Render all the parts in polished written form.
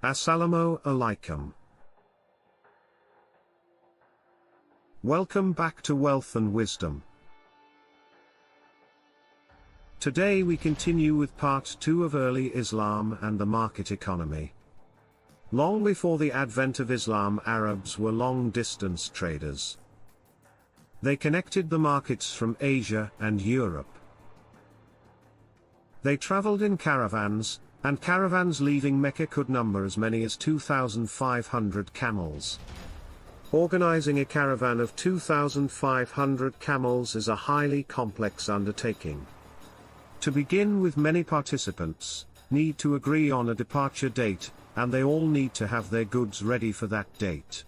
Assalamu alaikum. Welcome back to Wealth and Wisdom. Today we continue with part 2 of early Islam and the market economy. Long before the advent of Islam, Arabs were long-distance traders. They connected the markets from Asia and Europe. They traveled in caravans, and caravans leaving Mecca could number as many as 2,500 camels. Organizing a caravan of 2,500 camels is a highly complex undertaking. To begin with, many participants need to agree on a departure date, and they all need to have their goods ready for that date.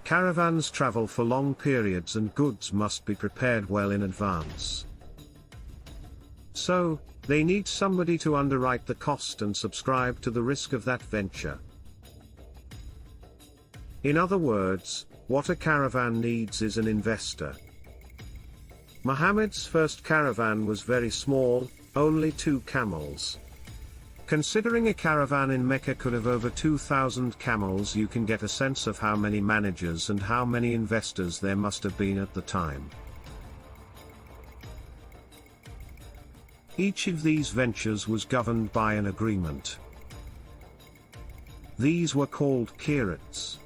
Caravans travel for long periods and goods must be prepared well in advance. So, they need somebody to underwrite the cost and subscribe to the risk of that venture. In other words, what a caravan needs is an investor. Muhammad's first caravan was very small, only 2 camels. Considering a caravan in Mecca could have over 2,000 camels, you can get a sense of how many managers and how many investors there must have been at the time. Each of these ventures was governed by an agreement. These were called qirats.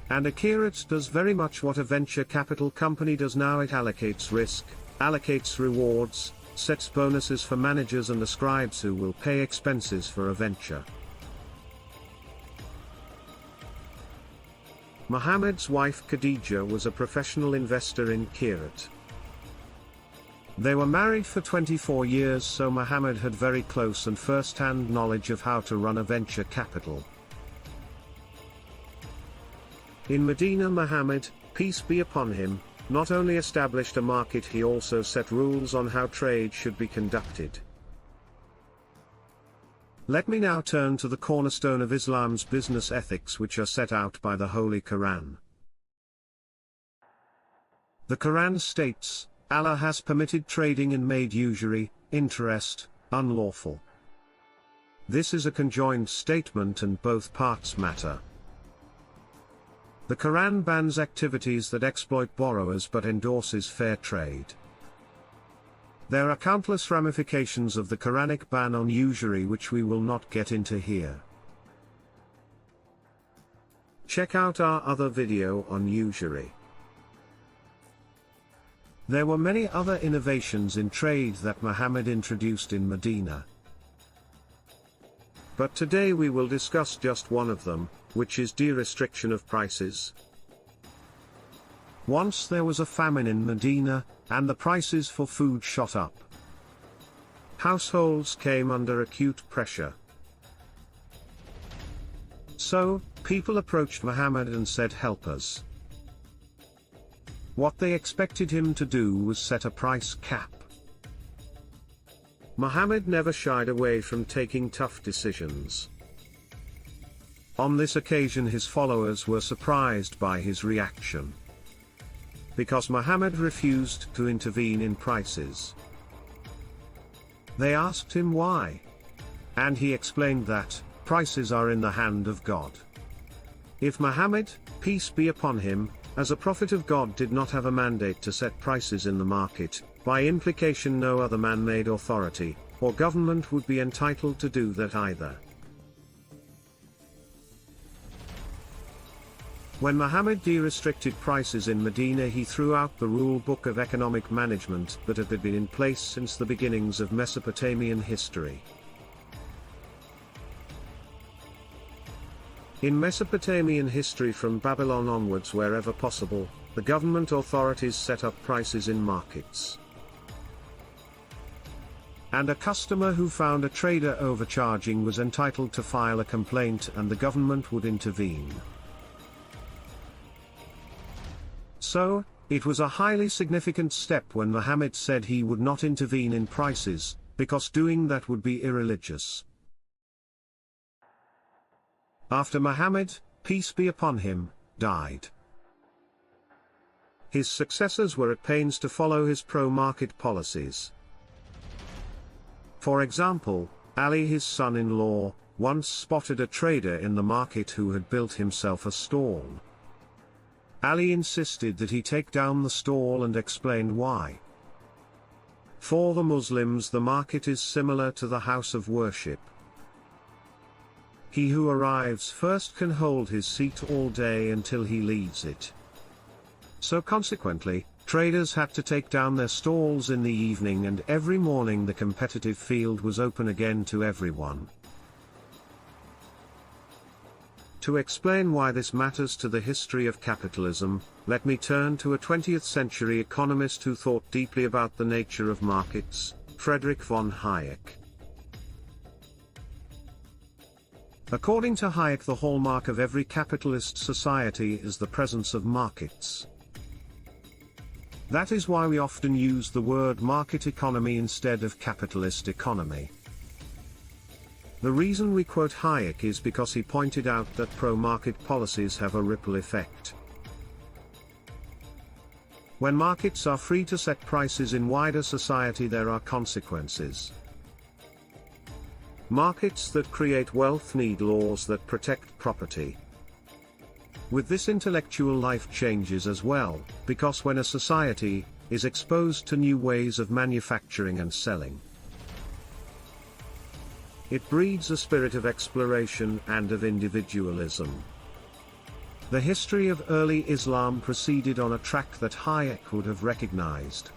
And a qirat does very much what a venture capital company does now. It allocates risk, allocates rewards, sets bonuses for managers and ascribes who will pay expenses for a venture. Muhammad's wife Khadija was a professional investor in qirat. They were married for 24 years, so Muhammad had very close and first-hand knowledge of how to run a venture capital. In Medina, Muhammad, peace be upon him, not only established a market, he also set rules on how trade should be conducted. Let me now turn to the cornerstone of Islam's business ethics, which are set out by the Holy Quran. The Quran states, Allah has permitted trading and made usury, interest, unlawful. This is a conjoined statement and both parts matter. The Quran bans activities that exploit borrowers but endorses fair trade. There are countless ramifications of the Quranic ban on usury which we will not get into here. Check out our other video on usury. There were many other innovations in trade that Muhammad introduced in Medina. But today we will discuss just one of them, which is de-restriction of prices. Once there was a famine in Medina, and the prices for food shot up. Households came under acute pressure. So, people approached Muhammad and said, "Help us." What they expected him to do was set a price cap. Muhammad never shied away from taking tough decisions. On this occasion his followers were surprised by his reaction. Because Muhammad refused to intervene in prices. They asked him why. And he explained that, prices are in the hand of God. If Muhammad, peace be upon him, as a prophet of God did not have a mandate to set prices in the market, by implication no other man-made authority, or government would be entitled to do that either. When Muhammad de-restricted prices in Medina, he threw out the rule book of economic management that had been in place since the beginnings of Mesopotamian history. In Mesopotamian history, from Babylon onwards, wherever possible, the government authorities set up prices in markets. And a customer who found a trader overcharging was entitled to file a complaint and the government would intervene. So, it was a highly significant step when Muhammad said he would not intervene in prices, because doing that would be irreligious. After Muhammad, peace be upon him, died, his successors were at pains to follow his pro-market policies. For example, Ali, his son-in-law, once spotted a trader in the market who had built himself a stall. Ali insisted that he take down the stall and explained why. For the Muslims, the market is similar to the house of worship. He who arrives first can hold his seat all day until he leaves it. So consequently, traders had to take down their stalls in the evening, and every morning the competitive field was open again to everyone. To explain why this matters to the history of capitalism, let me turn to a 20th century economist who thought deeply about the nature of markets, Friedrich von Hayek. According to Hayek, the hallmark of every capitalist society is the presence of markets. That is why we often use the word market economy instead of capitalist economy. The reason we quote Hayek is because he pointed out that pro-market policies have a ripple effect. When markets are free to set prices in wider society, there are consequences. Markets that create wealth need laws that protect property. With this, intellectual life changes as well, because when a society is exposed to new ways of manufacturing and selling, it breeds a spirit of exploration and of individualism. The history of early Islam proceeded on a track that Hayek would have recognized.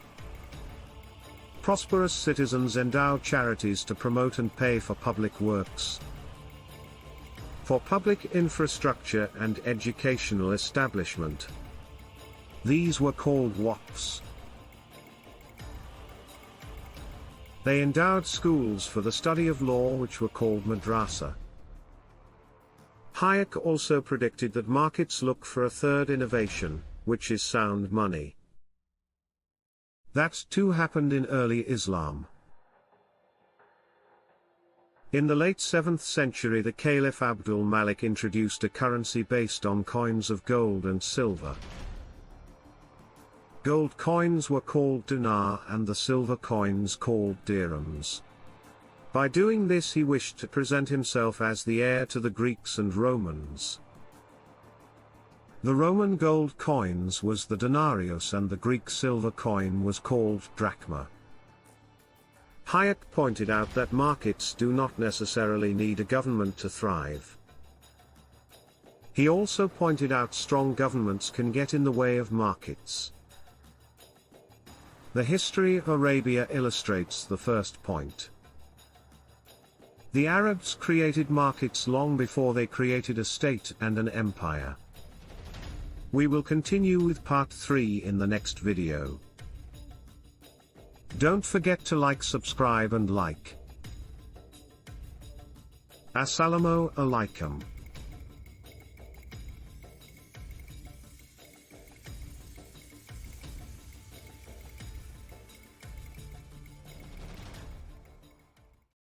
Prosperous citizens endow charities to promote and pay for public works, for public infrastructure and educational establishment. These were called waqfs. They endowed schools for the study of law, which were called madrasa. Hayek also predicted that markets look for a third innovation, which is sound money. That too happened in early Islam. In the late 7th century, the Caliph Abdul Malik introduced a currency based on coins of gold and silver. Gold coins were called dinar and the silver coins called dirhams. By doing this, he wished to present himself as the heir to the Greeks and Romans. The Roman gold coins was the denarius and the Greek silver coin was called drachma. Hayek pointed out that markets do not necessarily need a government to thrive. He also pointed out strong governments can get in the way of markets. The history of Arabia illustrates the first point. The Arabs created markets long before they created a state and an empire. We will continue with part 3 in the next video. Don't forget to like, subscribe and like. Assalamu alaikum.